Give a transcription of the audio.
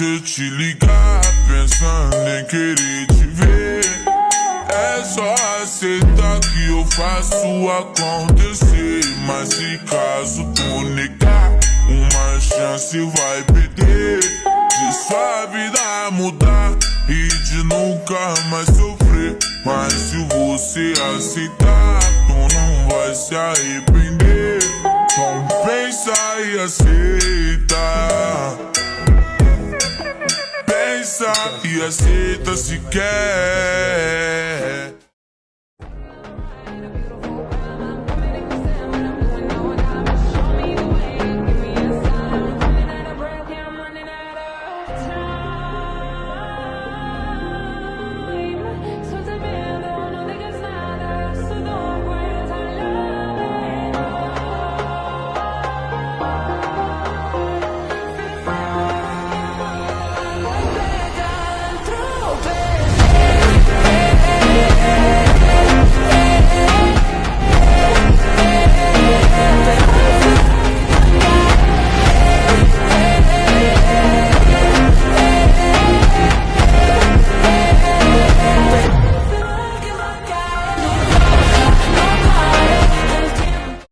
se eu te ligar pensando em querer te ver, é só aceitar que eu faço acontecer. Mas se caso tu negar, uma chance vai perder de sua vida mudar e de nunca mais sofrer. Mas se você aceitar, tu não vai se arrepender. Só pensa e aceita. Pensa e aceita se quer.